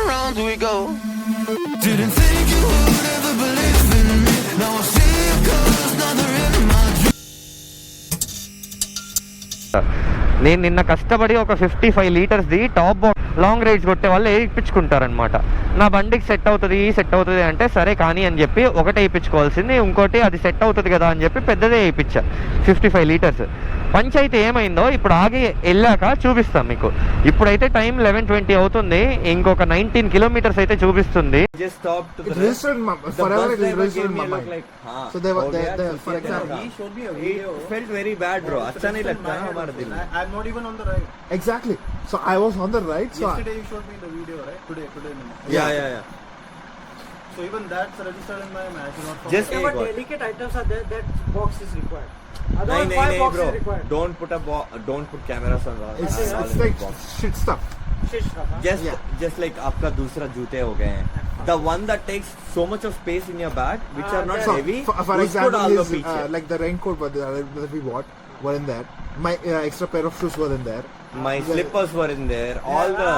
around we go. Didn't think you would ever believe in me. Now I see it 'cause now they're in my dreams. నేను నిన్న కష్టపడి ఒక 55 లీటర్స్ది top box long rides కొట్టే వాళ్ళు వేయించుకుంటారనమాట. నా బండికి set అవుతుంది అంటే సరే కానీ అని చెప్పి ఒకటే వేయించుకోవాల్సింది, ఇంకోటి అది సెట్ అవుతుంది కదా అని చెప్పి పెద్దదే వేయించా 55 లీటర్స్. పంచాయతీ ఏమైందో ఇప్పుడు ఆగి వెళ్ళాక చూపిస్తాం మీకు. ఇప్పుడైతే టైం 11:20 అవుతుంది, ఇంకొక 19 కిలోమీటర్స్ అయితే చూపిస్తుంది. Exactly. So I was on the right. So yesterday you showed me the video, right? Today. Yeah. So even that's registered in my match. Just but delicate items are there. That box is required. No, bro. Don't put cameras on. It's like shit stuff. Just like आपका दूसरा जूते हो गए हैं. The one that takes so much of space in your bag, which are not heavy. For example, like the raincoat that we bought were in there. My extra pair of shoes were in there. My slippers were in there. All the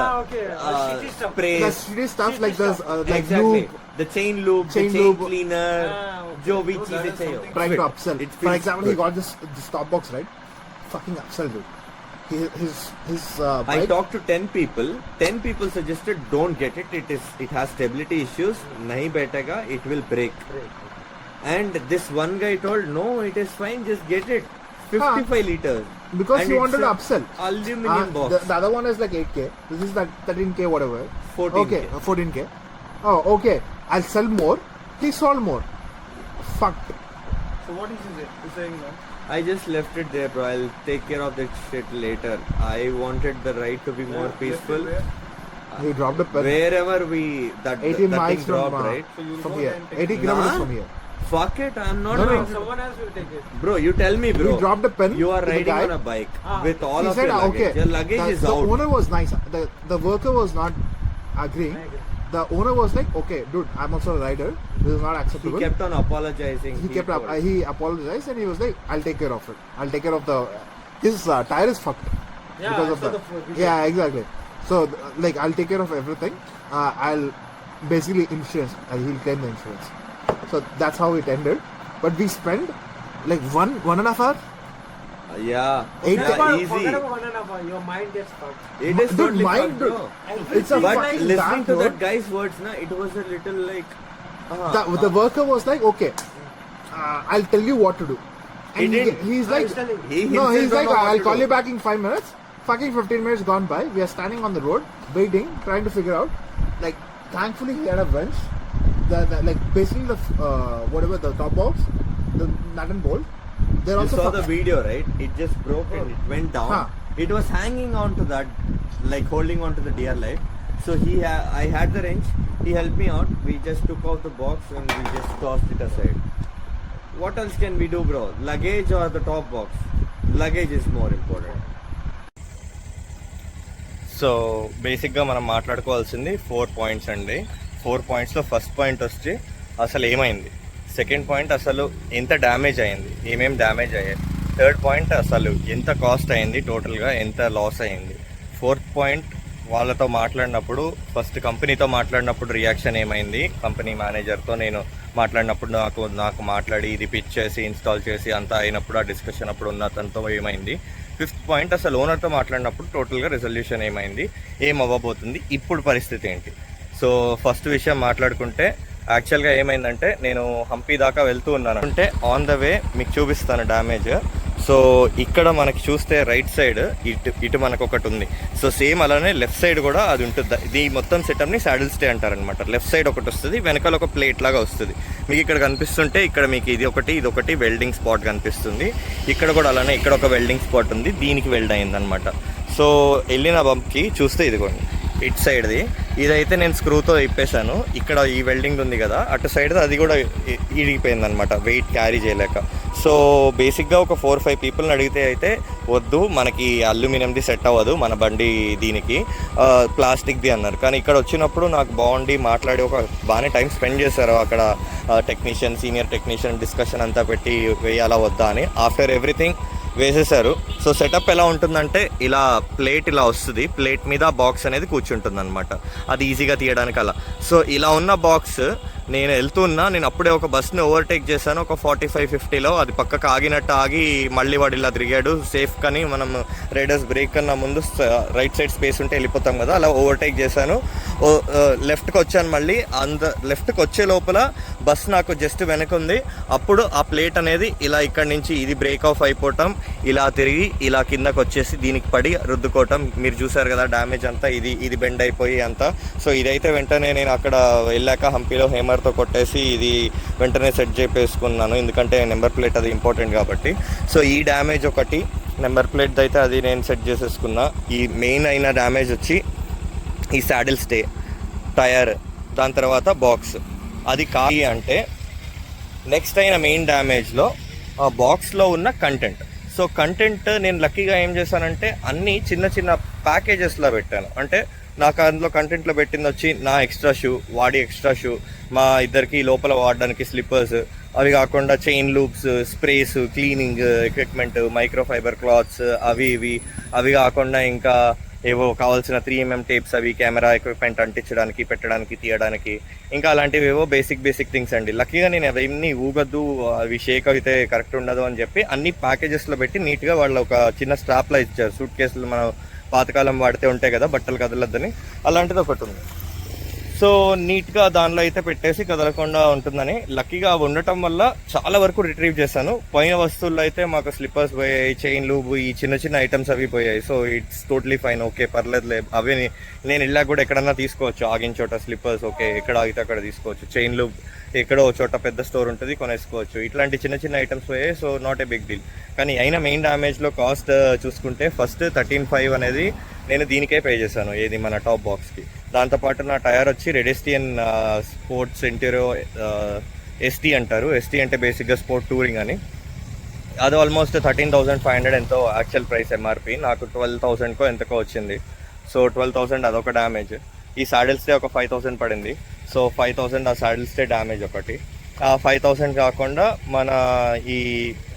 sprays. The shitty stuff like this, like exactly. lube. The chain lube, the chain cleaner. जो भी चीजें चाहिए. Trying to upsell. For example, he got this Topbox, right? Fucking upsell, dude. His I talked to 10 people. 10 people suggested don't get it. It has stability issues. नहीं बैठेगा. It will break. And this one guy told no, it is fine. Just get it. 55 liters. Because and he wanted to upsell. Aluminum box. The other one is like 8K. This is like 13K whatever. 14K. Okay, 14K. Oh, okay. I'll sell more. He sold more. Fucked. So what is he saying now? I just left it there, bro. I'll take care of that shit later. I wanted the ride to be more peaceful. He dropped a pen. Wherever that 18 that miles thing dropped, right? So you'll From go here. and take 80 it. kilometers from here. Fuck it, I'm not No. going to. Someone else will take it. Bro, you tell me, bro. He dropped a pen. You are to the riding guy. on a bike with all He of said, your luggage. okay. Your luggage is the out. The owner was nice. The worker was not agreeing. The owner was like, okay, dude, I'm also a rider. This is not He acceptable. kept on apologizing. He apologized and he was like, I'll take care of it. I'll take care of his tire is fucked. Yeah, because of I saw that. the video. Yeah, exactly. So like I'll take care of everything. I'll basically insurance. He'll claim the insurance. So that's how it ended. But we spent like one and a half hour. Yeah. Eight- Yeah, Forget easy. about 1.5 hours. Your mind gets fucked. It is Dude, totally mind, fucked, bro. It's a But fucking listening dark to that road. guy's words, na, it was a little like. The worker was like, okay, I'll tell you what to do. He didn't. He's like, He's telling. He no, himself he's don't like, know what I'll to call do. you back in 5 minutes. Fucking 15 minutes gone by. We are standing on the road, waiting, trying to figure out. Like, thankfully he had a wrench. Like basically the whatever the top box, the nut and bolt. They're You also saw the video, right? It just broke and it went down. Huh. It was hanging on to that, like holding on to the deer light. So I had the wrench. He helped me out. We just took out the box and we just tossed it aside. What else can we do, bro? Luggage or the top box? Luggage is more important. So బేసిక్గా మనం మాట్లాడుకోవాల్సింది 4 points అండి. 4 పాయింట్స్లో first point వచ్చి అసలు ఏమైంది, second point అసలు ఎంత damage అయింది, ఏమేమి డ్యామేజ్ అయ్యాయి, థర్డ్ పాయింట్ అసలు ఎంత కాస్ట్ అయింది, టోటల్గా ఎంత లాస్ అయింది, ఫోర్త్ పాయింట్ వాళ్ళతో మాట్లాడినప్పుడు, ఫస్ట్ కంపెనీతో మాట్లాడినప్పుడు రియాక్షన్ ఏమైంది, కంపెనీ మేనేజర్తో నేను మాట్లాడినప్పుడు నాకు మాట్లాడి ఇది పిచ్ చేసి ఇన్స్టాల్ చేసి అంతా అయినప్పుడు ఆ డిస్కషన్ అప్పుడు ఉన్న అతనితో ఏమైంది, ఫిఫ్త్ పాయింట్ అసలు ఓనర్తో మాట్లాడినప్పుడు టోటల్గా రెజల్యూషన్ ఏమైంది, ఏం అవ్వబోతుంది, ఇప్పుడు పరిస్థితి ఏంటి. సో ఫస్ట్ విషయం మాట్లాడుకుంటే యాక్చువల్గా ఏమైందంటే నేను హంపీ దాకా వెళ్తూ ఉన్నాను అంటే ఆన్ ద వే మీకు చూపిస్తాను డ్యామేజ్. సో ఇక్కడ మనకి చూస్తే రైట్ సైడ్ ఇటు మనకు ఒకటి ఉంది. సో సేమ్ అలానే లెఫ్ట్ సైడ్ కూడా అది ఉంటుంది. ఇది మొత్తం సెటప్ని సాడిల్ స్టే అంటారనమాట. లెఫ్ట్ సైడ్ ఒకటి వస్తుంది, వెనకాల ఒక ప్లేట్ లాగా వస్తుంది. మీకు ఇక్కడ కనిపిస్తుంటే ఇక్కడ మీకు ఇది ఒకటి వెల్డింగ్ స్పాట్ కనిపిస్తుంది. ఇక్కడ కూడా అలానే ఇక్కడ ఒక వెల్డింగ్ స్పాట్ ఉంది, దీనికి వెల్డ్ అయిందనమాట. సో వెళ్ళిన బంప్కి చూస్తే ఇదిగోండి ఇటు సైడ్ది. ఇదైతే నేను స్క్రూతో ఇప్పేశాను. ఇక్కడ ఈ వెల్డింగ్ ఉంది కదా, అటు సైడ్ అది కూడా ఇరిగిపోయింది అనమాట, వెయిట్ క్యారీ చేయలేక. సో బేసిక్గా ఒక 4-5 పీపుల్ని అడిగితే అయితే వద్దు, మనకి అల్యూమినియంది సెట్ అవ్వదు మన బండి దీనికి, ప్లాస్టిక్ది అన్నారు. కానీ ఇక్కడ వచ్చినప్పుడు నాకు బాగుండి మాట్లాడి ఒక బాగానే టైం స్పెండ్ చేశారు అక్కడ టెక్నీషియన్, సీనియర్ టెక్నీషియన్ డిస్కషన్ అంతా పెట్టి వేయాలా వద్దా అని. ఆఫ్టర్ ఎవ్రీథింగ్ వేసేసారు. సో సెటప్ ఎలా ఉంటుందంటే ఇలా ప్లేట్ ఇలా వస్తుంది, ప్లేట్ మీద బాక్స్ అనేది కూర్చుంటుంది అనమాట, అది ఈజీగా తీయడానికి అలా. సో ఇలా ఉన్న బాక్స్ నేను వెళ్తున్నా, నేను అప్పుడే ఒక బస్ని ఓవర్టేక్ చేశాను ఒక 45-50లో. అది పక్కకు ఆగినట్టు ఆగి మళ్ళీ వాడు ఇలా తిరిగాడు సేఫ్. కానీ మనం రైడర్స్ బ్రేక్ కన్నా ముందు రైట్ సైడ్ స్పేస్ ఉంటే వెళ్ళిపోతాం కదా, అలా ఓవర్టేక్ చేశాను. లెఫ్ట్కి వచ్చాను, మళ్ళీ లెఫ్ట్కి వచ్చే లోపల బస్ నాకు జస్ట్ వెనక ఉంది. అప్పుడు ఆ ప్లేట్ అనేది ఇలా ఇక్కడి నుంచి ఇది బ్రేక్ ఆఫ్ అయిపోవటం, ఇలా తిరిగి ఇలా కిందకు వచ్చేసి దీనికి పడి రుద్దుకోవటం. మీరు చూసారు కదా డ్యామేజ్ అంతా, ఇది బెండ్ అయిపోయి అంతా. సో ఇదైతే వెంటనే నేను అక్కడ వెళ్ళాక హంపీలో హేమర్తో కొట్టేసి ఇది వెంటనే సెట్ చేపేసుకున్నాను, ఎందుకంటే నెంబర్ ప్లేట్ అది ఇంపార్టెంట్ కాబట్టి. సో ఈ డ్యామేజ్ ఒకటి, నెంబర్ ప్లేట్ అయితే అది నేను సెట్ చేసేసుకున్నా. ఈ మెయిన్ అయిన డ్యామేజ్ వచ్చి ఈ శాడిల్ స్టే, టైర్, దాని తర్వాత బాక్స్. అది కాదు అంటే నెక్స్ట్ అయిన మెయిన్ డ్యామేజ్లో ఆ బాక్స్లో ఉన్న కంటెంట్. సో కంటెంట్ నేను లక్కీగా ఏం చేశానంటే అన్నీ చిన్న చిన్న ప్యాకేజెస్లో పెట్టాను. అంటే నాకు అందులో కంటెంట్లో పెట్టింది వచ్చి నా ఎక్స్ట్రా షూ, వాడి ఎక్స్ట్రా షూ, మా ఇద్దరికి లోపల వాడడానికి స్లిప్పర్స్, అవి కాకుండా chain loops, sprays, cleaning equipment, microfibre clothes, అవి కాకుండా ఇంకా ఏవో కావాల్సిన 3mm టేప్స్, అవి కెమెరా ఎక్విప్మెంట్ అంటించడానికి, పెట్టడానికి, తీయడానికి, ఇంకా అలాంటివి ఏవో బేసిక్ థింగ్స్ అండి. లక్కీగా నేను అవన్నీ ఊగద్దు, అవి షేక్ అయితే కరెక్ట్ ఉండదు అని చెప్పి అన్ని ప్యాకేజెస్లో పెట్టి నీట్గా వాళ్ళు ఒక చిన్న స్ట్రాప్లా ఇచ్చారు. సూట్ కేసులు మనం పాతకాలం వాడితే ఉంటాయి కదా, బట్టలు కదలొద్దని, అలాంటిది ఒకటి ఉంది. సో నీట్గా దానిలో అయితే పెట్టేసి కదలకుండా ఉంటుందని. లక్కీగా అవి ఉండటం వల్ల చాలా వరకు రిట్రీవ్ చేశాను. పోయిన వస్తువుల్లో అయితే మాకు స్లిప్పర్స్ పోయాయి, చైన్లు, ఈ చిన్న చిన్న ఐటమ్స్ అవి పోయాయి. So it's totally fine, okay పర్లేదులే. అవి నేను వెళ్ళాక కూడా ఎక్కడన్నా తీసుకోవచ్చు, ఆగిన చోట స్లిప్పర్స్ ఓకే, ఎక్కడ ఆగితే అక్కడ తీసుకోవచ్చు. చైన్లు ఎక్కడో చోట పెద్ద స్టోర్ ఉంటుంది, కొనేసుకోవచ్చు. ఇట్లాంటి చిన్న చిన్న ఐటమ్స్ పోయాయి, so not a big deal. కానీ అయినా మెయిన్ డ్యామేజ్లో కాస్ట్ చూసుకుంటే ఫస్ట్ 13,500 అనేది నేను దీనికే పే చేశాను, ఏది మన టాప్ బాక్స్కి. దాంతోపాటు నా టైర్ వచ్చి రెడెస్టియన్ స్పోర్ట్స్ ఎంటీరో ఎస్టీ అంటారు. ఎస్టీ అంటే బేసిక్గా స్పోర్ట్ టూరింగ్ అని. అది ఆల్మోస్ట్ 13,500 ఎంతో యాక్చువల్ ప్రైస్ ఎంఆర్పి, నాకు 12,000కో ఎంతకో వచ్చింది. సో 12,000 అదొక డ్యామేజ్. ఈ సాడిల్స్డే ఒక 5,000 పడింది. సో 5,000 ఆ సాడిల్స్డే డ్యామేజ్ ఒకటి. ఆ 5,000 కాకుండా మన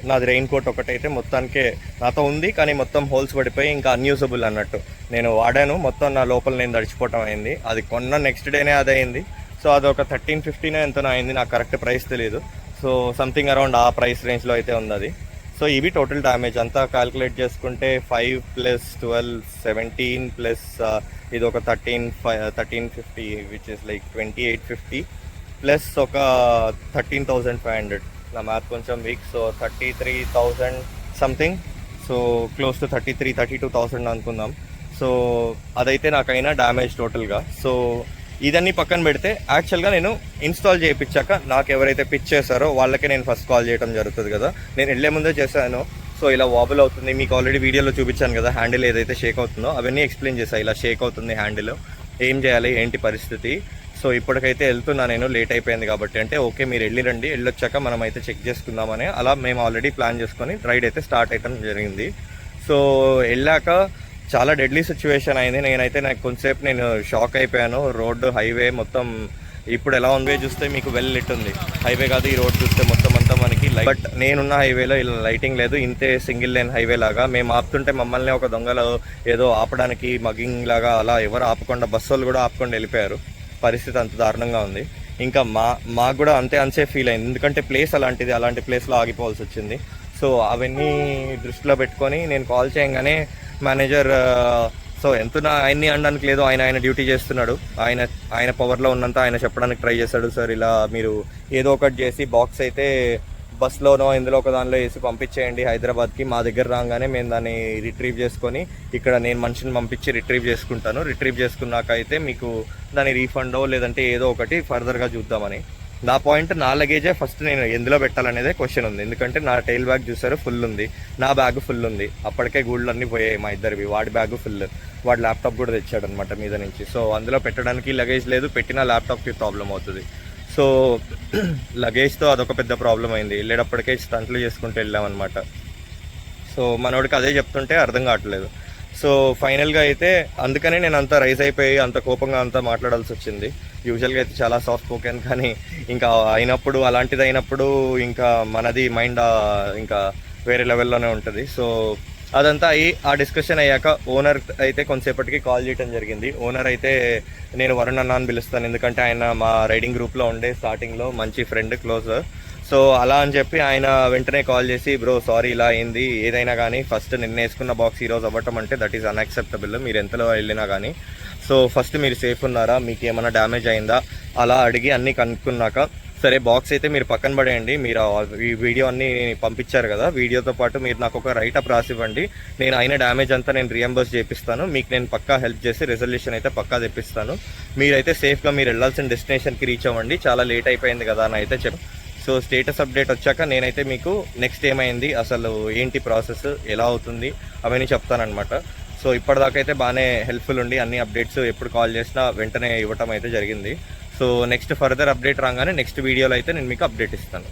నాది రెయిన్ కోట్ ఒకటైతే మొత్తానికే నాతో ఉంది, కానీ మొత్తం హోల్స్ పడిపోయి ఇంకా అన్యూజబుల్ అన్నట్టు. నేను వాడాను, మొత్తం నా లోపల నేను తడిచిపోవటం అయింది. అది కొన్న నెక్స్ట్ డేనే అది అయింది. సో అది ఒక 1350 ఎంతనో అయింది, నాకు కరెక్ట్ ప్రైస్ తెలియదు. సో సంథింగ్ అరౌండ్ ఆ ప్రైస్ రేంజ్లో అయితే ఉంది అది. సో ఇవి టోటల్ డ్యామేజ్ అంతా క్యాల్కులేట్ చేసుకుంటే 5 + 12 17 ఇది ఒక 1350 విచ్ ఇస్ లైక్ 2850 ప్లస్ ఒక 13,500. నా మ్యాథ్ కొంచెం week. So 33,000 something. So close to 32,000 అనుకుందాం. సో అదైతే నాకైనా డ్యామేజ్ టోటల్గా. సో ఇదన్నీ పక్కన పెడితే యాక్చువల్గా నేను ఇన్స్టాల్ చేయించాక నాకు ఎవరైతే పిచ్ చేశారో వాళ్ళకే నేను ఫస్ట్ కాల్ చేయడం జరుగుతుంది కదా. నేను వెళ్ళే ముందే చేశాను. సో ఇలా వాబుల్ అవుతుంది, మీకు ఆల్రెడీ వీడియోలో చూపించాను కదా, హ్యాండిల్ ఏదైతే షేక్ అవుతుందో అవన్నీ ఎక్స్ప్లెయిన్ చేశాను. ఇలా షేక్ అవుతుంది హ్యాండిల్, ఏం చేయాలి, ఏంటి పరిస్థితి. సో ఇప్పటికైతే వెళ్తున్నా నేను, లేట్ అయిపోయింది కాబట్టి. అంటే ఓకే మీరు వెళ్ళొచ్చాక మనం అయితే చెక్ చేసుకుందామని అలా మేము ఆల్రెడీ ప్లాన్ చేసుకొని రైడ్ అయితే స్టార్ట్ అయ్యడం జరిగింది. సో వెళ్ళాక చాలా డెడ్లీ సిచ్యువేషన్ అయింది. నాకు కొంతసేపు నేను షాక్ అయిపోయాను. రోడ్డు హైవే మొత్తం ఇప్పుడు ఎలా ఉంది చూస్తే మీకు వెల్ లిట్ ఉంది. హైవే కాదు, ఈ రోడ్ చూస్తే మొత్తం అంతా మనకి బట్ నేనున్న హైవేలో ఇలా లైటింగ్ లేదు, ఇంతే సింగిల్ లేన్ హైవే లాగా. మేము ఆపుతుంటే మమ్మల్ని ఒక దొంగలు ఏదో ఆపడానికి మగ్గింగ్ లాగా అలా ఎవరు ఆపకుండా, బస్సు వాళ్ళు కూడా ఆపకుండా వెళ్ళిపోయారు. పరిస్థితి అంత దారుణంగా ఉంది. ఇంకా మాకు కూడా అంతే అన్సేఫ్ ఫీల్ అయింది, ఎందుకంటే ప్లేస్ అలాంటిది, అలాంటి ప్లేస్లో ఆగిపోవాల్సి వచ్చింది. సో అవన్నీ దృష్టిలో పెట్టుకొని నేను కాల్ చేయగానే మేనేజర్ సో ఎంతున్నా ఆయన్ని అనడానికి లేదు, ఆయన డ్యూటీ చేస్తున్నాడు. ఆయన పవర్లో ఉన్నంత ఆయన చెప్పడానికి ట్రై చేశాడు. సార్ ఇలా మీరు ఏదో ఒకటి చేసి బాక్స్ అయితే బస్లోనో ఇందులో ఒక దానిలో వేసి పంపించేయండి హైదరాబాద్కి. మా దగ్గర రాగానే మేము దాన్ని రిట్రీవ్ చేసుకొని ఇక్కడ నేను మనిషిని పంపించి రిట్రీవ్ చేసుకుంటాను. రిట్రీవ్ చేసుకున్నాక అయితే మీకు దాని రీఫండో లేదంటే ఏదో ఒకటి ఫర్దర్గా చూద్దామని. నా పాయింట్, నా లగేజే ఫస్ట్ నేను ఎందులో పెట్టాలనేదే క్వశ్చన్ ఉంది. ఎందుకంటే నా టైల్ బ్యాగ్ చూసారు ఫుల్ ఉంది, నా బ్యాగ్ ఫుల్ ఉంది. అప్పటికే గూళ్ళు అన్నీ పోయాయి మా ఇద్దరివి. వాడి బ్యాగ్ ఫుల్, వాడు ల్యాప్టాప్ కూడా తెచ్చాడు అనమాట మీద నుంచి. సో అందులో పెట్టడానికి లగేజ్ లేదు, పెట్టిన ల్యాప్టాప్కి ప్రాబ్లం అవుతుంది. సో లగేజ్తో అదొక పెద్ద ప్రాబ్లం అయింది. వెళ్ళేటప్పటికే స్టంట్లు చేసుకుంటూ వెళ్ళామన్నమాట. సో మనోడికి అదే చెప్తుంటే అర్థం కావట్లేదు. సో ఫైనల్గా అయితే అందుకనే నేను అంత రైజ్ అయిపోయి అంత కోపంగా అంతా మాట్లాడాల్సి వచ్చింది. యూజువల్గా అయితే చాలా సాఫ్ట్ స్పోకెన్, కానీ ఇంకా అయినప్పుడు అలాంటిది అయినప్పుడు ఇంకా మనది మైండ్ ఇంకా వేరే లెవెల్లోనే ఉంటుంది. సో అదంతా అయ్యి ఆ డిస్కషన్ అయ్యాక ఓనర్ అయితే కొంతసేపటికి కాల్ చేయడం జరిగింది. ఓనర్ అయితే నేను వరుణ్ అన్న అని పిలుస్తాను, ఎందుకంటే ఆయన మా రైడింగ్ గ్రూప్లో ఉండే స్టార్టింగ్లో మంచి ఫ్రెండ్, క్లోజ్. సో అలా అని చెప్పి ఆయన వెంటనే కాల్ చేసి, బ్రో సారీ ఇలా అయింది, ఏదైనా కానీ ఫస్ట్ నిన్న వేసుకున్న బాక్స్ ఈరోజు అవ్వటం అంటే దట్ ఈస్ అన్యాక్సెప్టబుల్, మీరు ఎంతలో వెళ్ళినా కానీ. సో ఫస్ట్ మీరు సేఫ్ ఉన్నారా, మీకు ఏమైనా డ్యామేజ్ అయిందా అలా అడిగి అన్నీ కనుక్కున్నాక, సరే బాక్స్ అయితే మీరు పక్కన పడేయండి, మీరు ఈ వీడియో అన్నీ పంపించారు కదా, వీడియోతో పాటు మీరు నాకు ఒక రైటప్ రాసివ్వండి, నేను అయిన డ్యామేజ్ అంతా నేను రియంబర్స్ చేపిస్తాను, మీకు నేను పక్కా హెల్ప్ చేసి రెజల్యూషన్ అయితే పక్కా తెప్పిస్తాను, మీరైతే సేఫ్గా మీరు వెళ్ళాల్సిన డెస్టినేషన్కి రీచ్ అవ్వండి, చాలా లేట్ అయిపోయింది కదా అని అయితే సో స్టేటస్ అప్డేట్ వచ్చాక నేనైతే మీకు నెక్స్ట్ ఏమైంది, అసలు ఏంటి ప్రాసెస్, ఎలా అవుతుంది అవన్నీ చెప్తానమాట. సో ఇప్పటిదాకా అయితే బాగానే హెల్ప్ఫుల్ ఉండి అన్ని అప్డేట్స్ ఎప్పుడు కాల్ చేసినా వెంటనే ఇవ్వటం అయితే జరిగింది. సో నెక్స్ట్ ఫర్దర్ అప్డేట్ రాగానే నెక్స్ట్ వీడియోలో అయితే నేను మీకు అప్డేట్ ఇస్తాను.